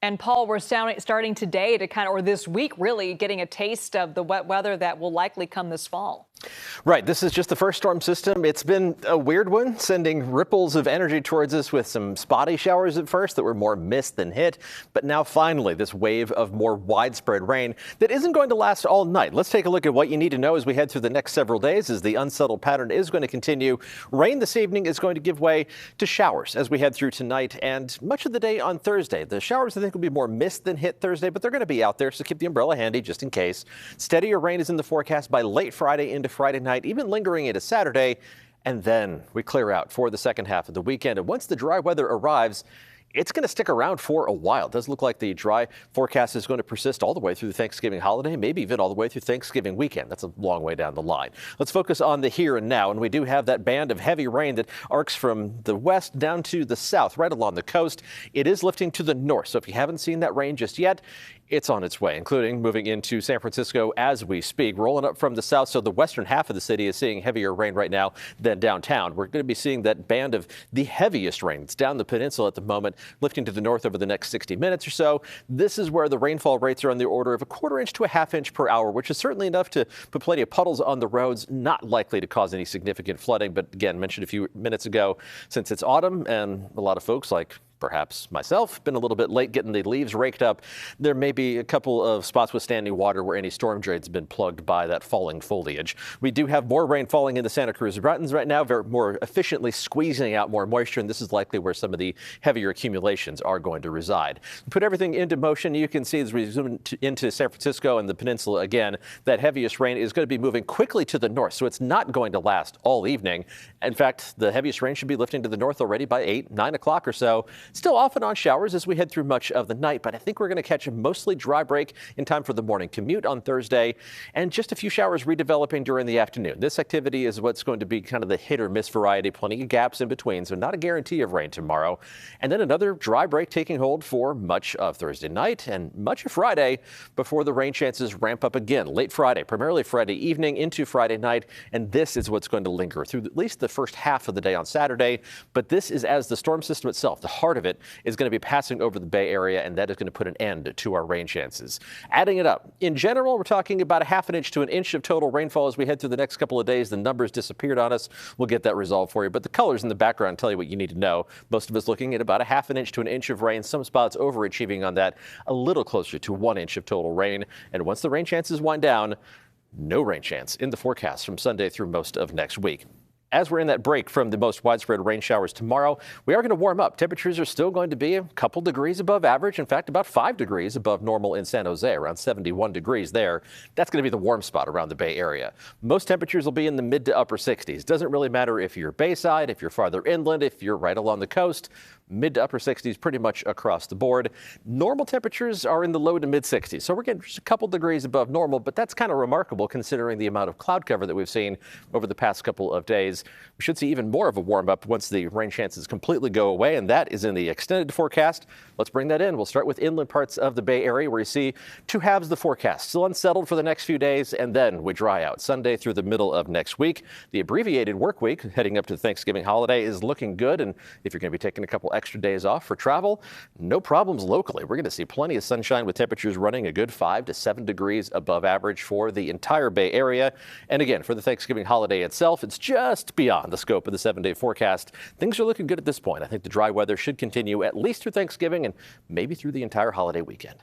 And Paul, we're starting today to or this week really, getting a taste of the wet weather that will likely come this fall. Right. This is just the first storm system. It's been a weird one, sending ripples of energy towards us with some spotty showers at first that were more mist than hit. But now finally, this wave of more widespread rain that isn't going to last all night. Let's take a look at what you need to know as we head through the next several days, as the unsettled pattern is going to continue. Rain this evening is going to give way to showers as we head through tonight and much of the day on Thursday. The showers, I think, will be more mist than hit Thursday, but they're going to be out there, so keep the umbrella handy just in case. Steadier rain is in the forecast by late Friday into Friday night, even lingering into Saturday, and then we clear out for the second half of the weekend. And once the dry weather arrives, it's going to stick around for a while. It does look like the dry forecast is going to persist all the way through the Thanksgiving holiday, maybe even all the way through Thanksgiving weekend. That's a long way down the line. Let's focus on the here and now. And we do have that band of heavy rain that arcs from the west down to the south, right along the coast. It is lifting to the north. So if you haven't seen that rain just yet, it's on its way, including moving into San Francisco as we speak, rolling up from the south. So the western half of the city is seeing heavier rain right now than downtown. We're going to be seeing that band of the heaviest rain. It's down the peninsula at the moment, lifting to the north over the next 60 minutes or so. This is where the rainfall rates are on the order of a quarter inch to a half inch per hour, which is certainly enough to put plenty of puddles on the roads, not likely to cause any significant flooding. But again, mentioned a few minutes ago, since it's autumn and a lot of folks like perhaps myself, been a little bit late getting the leaves raked up, there may be a couple of spots with standing water where any storm drains have been plugged by that falling foliage. We do have more rain falling in the Santa Cruz Mountains right now, more efficiently squeezing out more moisture, and this is likely where some of the heavier accumulations are going to reside. Put everything into motion. You can see as we zoom into San Francisco and the peninsula again, that heaviest rain is going to be moving quickly to the north, so it's not going to last all evening. In fact, the heaviest rain should be lifting to the north already by 8, 9 o'clock or so. Still off and on showers as we head through much of the night, but I think we're going to catch a mostly dry break in time for the morning commute on Thursday, and just a few showers redeveloping during the afternoon. This activity is what's going to be kind of the hit or miss variety, plenty of gaps in between, so not a guarantee of rain tomorrow. And then another dry break taking hold for much of Thursday night and much of Friday before the rain chances ramp up again late Friday, primarily Friday evening into Friday night, and this is what's going to linger through at least the first half of the day on Saturday. But this is as the storm system itself, the heart of it, is going to be passing over the Bay Area, and that is going to put an end to our rain chances. Adding it up, in general, we're talking about a half an inch to an inch of total rainfall as we head through the next couple of days. The numbers disappeared on us. We'll get that resolved for you, but the colors in the background tell you what you need to know. Most of us looking at about a half an inch to an inch of rain, some spots overachieving on that, a little closer to 1 inch of total rain. And once the rain chances wind down, no rain chance in the forecast from Sunday through most of next week. As we're in that break from the most widespread rain showers tomorrow, we are going to warm up. Temperatures are still going to be a couple degrees above average. In fact, about 5 degrees above normal in San Jose, around 71 degrees there. That's going to be the warm spot around the Bay Area. Most temperatures will be in the mid to upper 60s. Doesn't really matter if you're Bayside, if you're farther inland, if you're right along the coast. Mid to upper 60s pretty much across the board. Normal temperatures are in the low to mid 60s. So we're getting just a couple degrees above normal, but that's kind of remarkable considering the amount of cloud cover that we've seen over the past couple of days. We should see even more of a warm up once the rain chances completely go away, and that is in the extended forecast. Let's bring that in. We'll start with inland parts of the Bay Area where you see two halves of the forecast. Still unsettled for the next few days, and then we dry out Sunday through the middle of next week. The abbreviated work week heading up to the Thanksgiving holiday is looking good, and if you're going to be taking a couple extra days off for travel, no problems locally. We're going to see plenty of sunshine with temperatures running a good 5 to 7 degrees above average for the entire Bay Area. And again, for the Thanksgiving holiday itself, it's just beyond the scope of the 7-day forecast. Things are looking good at this point. I think the dry weather should continue at least through Thanksgiving and maybe through the entire holiday weekend.